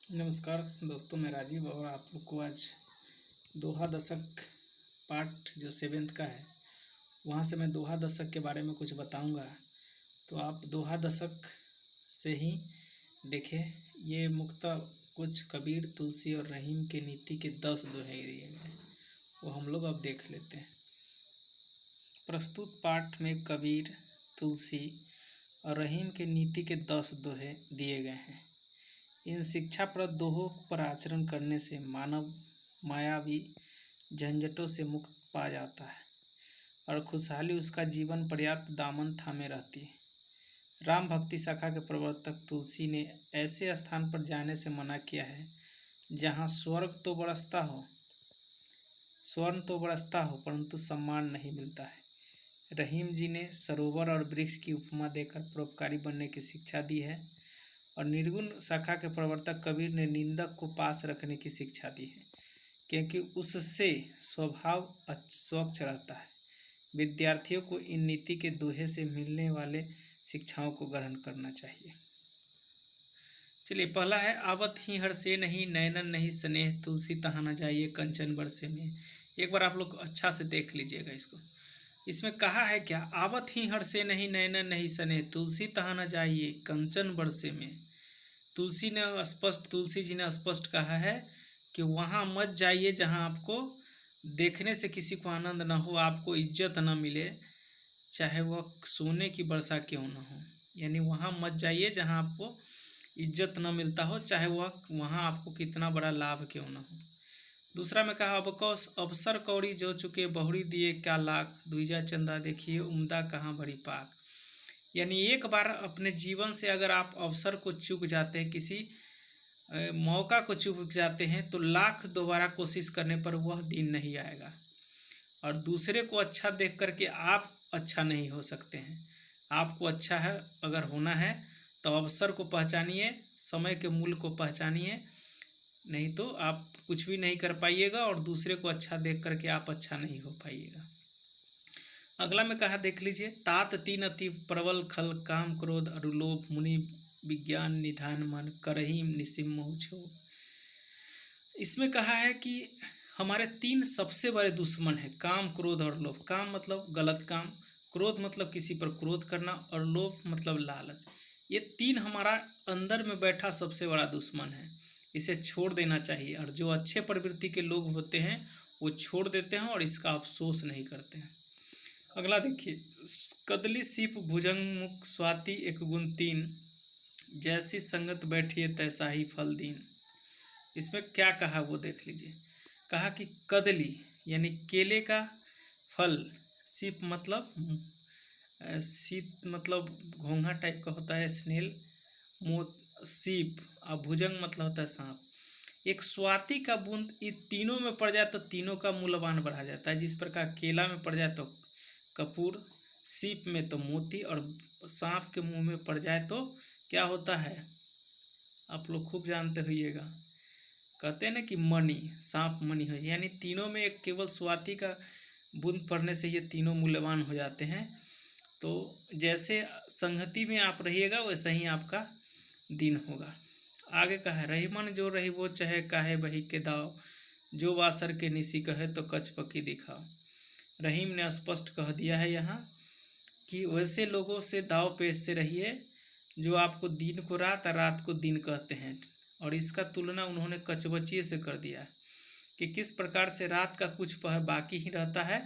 नमस्कार दोस्तों, मैं राजीव और आप लोग को आज दोहा दशक पार्ट जो सेवेंथ का है वहाँ से मैं दोहा दशक के बारे में कुछ बताऊंगा। तो आप दोहा दशक से ही देखें। ये मुख्यतः कुछ कबीर, तुलसी और रहीम के नीति के 10 दोहे दिए गए हैं, वो हम लोग अब देख लेते हैं। प्रस्तुत पाठ में कबीर, तुलसी और रहीम के नीति के 10 दोहे दिए गए हैं। इन शिक्षाप्रद दोहों पर आचरण करने से मानव मायावी झंझटों से मुक्त पा जाता है और खुशहाली उसका जीवन पर्याप्त दामन थामे रहती है। राम भक्ति शाखा के प्रवर्तक तुलसी ने ऐसे स्थान पर जाने से मना किया है जहाँ स्वर्ण तो बरसता हो परंतु सम्मान नहीं मिलता है। रहीम जी ने सरोवर और वृक्ष की उपमा देकर परोपकारी बनने की शिक्षा दी है और निर्गुण शाखा के प्रवर्तक कबीर ने निंदक को पास रखने की शिक्षा दी है, क्योंकि उससे स्वभाव स्वच्छ रहता है। विद्यार्थियों को इन नीति के दोहे से मिलने वाले शिक्षाओं को ग्रहण करना चाहिए। चलिए, पहला है आवत ही हर्षे नहीं नैनन नहीं स्नेह, तुलसी तहाँ न जाइए कंचन बरसे में। एक बार आप लोग अच्छा से देख लीजिएगा इसको। इसमें कहा है क्या? आवत ही हर्षे नहीं नैनन नहीं स्नेह, तुलसी तहाँ न जाइए कंचन बरसे में। तुलसी जी ने स्पष्ट कहा है कि वहाँ मत जाइए जहाँ आपको देखने से किसी को आनंद न हो, आपको इज्जत न मिले, चाहे वह सोने की वर्षा क्यों न हो। यानी वहाँ मत जाइए जहाँ आपको इज्जत न मिलता हो, चाहे वहाँ आपको कितना बड़ा लाभ क्यों न हो। दूसरा में कहा अवसर कौड़ी जो चुके बहुरी दिए क्या लाख, दुईजा चंदा देखिए उम्दा कहाँ भरी पाक। यानी एक बार अपने जीवन से अगर आप अवसर को चूक जाते हैं, किसी मौका को चूक जाते हैं, तो लाख दोबारा कोशिश करने पर वह दिन नहीं आएगा। और दूसरे को अच्छा देख करके आप अच्छा नहीं हो सकते हैं। आपको अच्छा है अगर होना है तो अवसर को पहचानिए, समय के मूल्य को पहचानिए, नहीं तो आप कुछ भी नहीं कर पाइएगा और दूसरे को अच्छा देख करके आप अच्छा नहीं हो पाइएगा। अगला में कहा देख लीजिए, तात तीन अति प्रबल खल काम क्रोध अरुलोभ मुनि विज्ञान निधान मन करही निसिम मोह क्षोभ। इसमें कहा है कि हमारे 3 सबसे बड़े दुश्मन हैं, काम क्रोध और लोभ। काम मतलब गलत काम, क्रोध मतलब किसी पर क्रोध करना, और लोभ मतलब लालच। ये 3 हमारा अंदर में बैठा सबसे बड़ा दुश्मन है। इसे छोड़ देना चाहिए। और जो अच्छे प्रवृत्ति के लोग होते हैं वो छोड़ देते हैं और इसका अफसोस नहीं करते हैं। अगला देखिए, कदली सीप भुजंग मुख स्वाति एक गुण 3, जैसी संगत बैठिए तैसा ही फल दीन। इसमें क्या कहा वो देख लीजिए। कहा कि कदली यानी केले का फल, सीप मतलब घोंघा टाइप का होता है, स्नेल, सीप, और भुजंग मतलब होता है सांप। एक स्वाति का बूंद इन तीनों में पड़ जाए तो तीनों का मूल्यवान बढ़ा जाता है। जिस प्रकार केला में पड़ जाए तो कपूर, सीप में तो मोती, और सांप के मुंह में पड़ जाए तो क्या होता है, आप लोग खूब जानते होइएगा। कहते हैं ना कि मणि, सांप मणि हो। यानी तीनों में एक केवल स्वाति का बूंद पड़ने से ये तीनों मूल्यवान हो जाते हैं। तो जैसे संगति में आप रहिएगा वैसे ही आपका दिन होगा। आगे का है, रहीमन जो रही वो चाहे काहे बही के दाव, जो वासर के निसी कहे तो कच पकी दिखाओ। रहीम ने स्पष्ट कह दिया है यहाँ कि वैसे लोगों से दाव पेच से रहिए जो आपको दिन को रात और रात को दिन कहते हैं। और इसका तुलना उन्होंने कचबचिए से कर दिया कि किस प्रकार से रात का कुछ पहर बाकी ही रहता है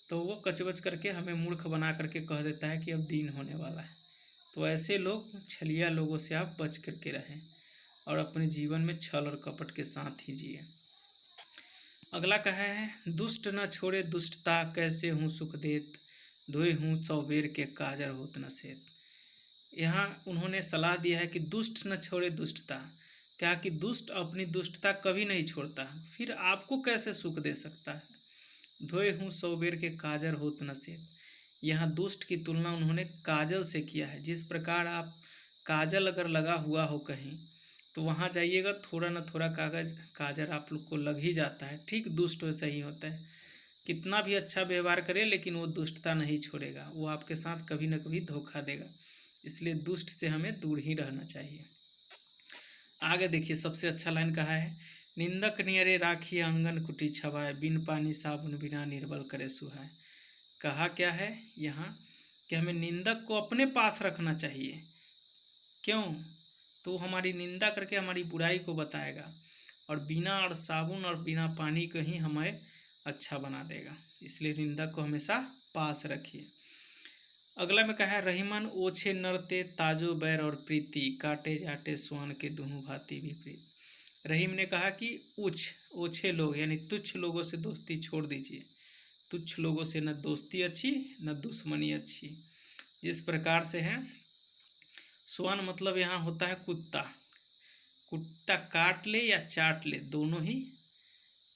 तो वो कचबच करके हमें मूर्ख बना करके कह देता है कि अब दिन होने वाला है। तो ऐसे लोग, छलिया लोगों से आप बच करके रहें और अपने जीवन में छल और कपट के साथ ही जिए। अगला कहा है, दुष्ट न छोड़े दुष्टता कैसे हूँ सुख देत, धोए हूँ चौबेर के काजर होत न सेत। यहाँ उन्होंने सलाह दिया है कि दुष्ट न छोड़े दुष्टता। क्या कि दुष्ट अपनी दुष्टता कभी नहीं छोड़ता, फिर आपको कैसे सुख दे सकता है। धोए हूँ सौबेर के काजर होत न सेत। यहाँ दुष्ट की तुलना उन्होंने काजल से किया है। जिस प्रकार आप काजल अगर लगा हुआ हो कहीं तो वहाँ जाइएगा, थोड़ा न थोड़ा काजर आप लोग को लग ही जाता है। ठीक दुष्ट वैसा ही होता है, कितना भी अच्छा व्यवहार करे लेकिन वो दुष्टता नहीं छोड़ेगा, वो आपके साथ कभी न कभी धोखा देगा। इसलिए दुष्ट से हमें दूर ही रहना चाहिए। आगे देखिए सबसे अच्छा लाइन कहा है, निंदक नियरे राखी आंगन कुटी छवाए, बिन पानी साबुन बिना निर्बल करे सुहाए। कहा क्या है यहाँ कि हमें निंदक को अपने पास रखना चाहिए। क्यों? तो हमारी निंदा करके हमारी बुराई को बताएगा, और बिना और साबुन और बिना पानी के ही हमें अच्छा बना देगा। इसलिए निंदक को हमेशा पास रखिए। अगला में कहा है, रहीमन ओछे नरते ताजो बैर और प्रीति, काटे जाटे स्वान के दुनू भांति विपरीत। रहीम ने कहा कि ओछे लोग यानी तुच्छ लोगों से दोस्ती छोड़ दीजिए। तुच्छ लोगों से न दोस्ती अच्छी न दुश्मनी अच्छी। जिस प्रकार से है, स्वान मतलब यहाँ होता है कुत्ता। कुत्ता काट ले या चाट ले, दोनों ही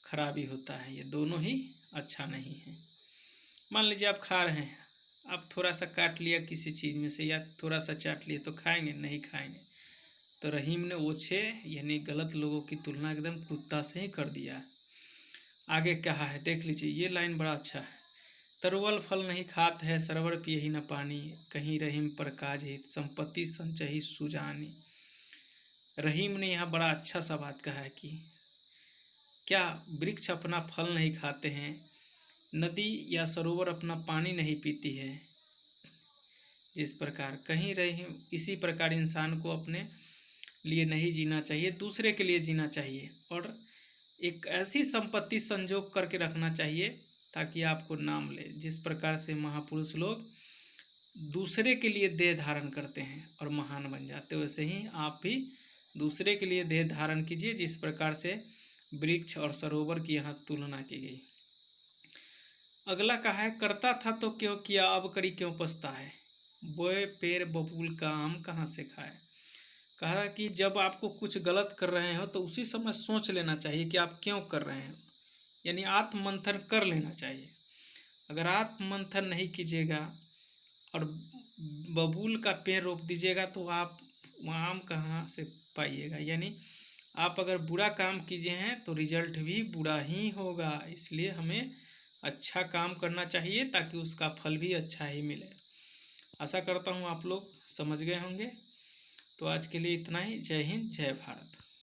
खराबी होता है, ये दोनों ही अच्छा नहीं है। मान लीजिए आप खा रहे हैं, आप थोड़ा सा काट लिया किसी चीज़ में से या थोड़ा सा चाट लिया, तो खाएंगे? नहीं खाएंगे। तो रहीम ने ओछे यानी गलत लोगों की तुलना एकदम कुत्ता से ही कर दिया है। आगे कहा है, देख लीजिए, ये लाइन बड़ा अच्छा है। तरुअल फल नहीं खात है, सरवर पिए ही न पानी, कहीं रहीम पर काज हित, संपत्ति संचही सुजानी। रहीम ने यहाँ बड़ा अच्छा सा बात कहा है कि क्या वृक्ष अपना फल नहीं खाते हैं, नदी या सरोवर अपना पानी नहीं पीती है, जिस प्रकार कहीं रहीम, इसी प्रकार इंसान को अपने लिए नहीं जीना चाहिए, दूसरे के लिए जीना चाहिए, और एक ऐसी संपत्ति संजोग करके रखना चाहिए ताकि आपको नाम ले। जिस प्रकार से महापुरुष लोग दूसरे के लिए देह धारण करते हैं और महान बन जाते, वैसे ही आप भी दूसरे के लिए देह धारण कीजिए, जिस प्रकार से वृक्ष और सरोवर की यहाँ तुलना की गई। अगला कहा है, करता था तो क्यों किया, अब करी क्यों पछता है, बोए पेड़ बबूल का आम कहाँ से खाए। कहा कि जब आपको कुछ गलत कर रहे हो तो उसी समय सोच लेना चाहिए कि आप क्यों कर रहे हैं, यानी आत्ममंथन कर लेना चाहिए। अगर आत्ममंथन नहीं कीजिएगा और बबूल का पेड़ रोप दीजिएगा तो आप वहाँ आम कहाँ से पाइएगा। यानी आप अगर बुरा काम कीजिए हैं तो रिजल्ट भी बुरा ही होगा। इसलिए हमें अच्छा काम करना चाहिए ताकि उसका फल भी अच्छा ही मिले। आशा करता हूँ आप लोग समझ गए होंगे। तो आज के लिए इतना ही। जय हिंद, जय भारत।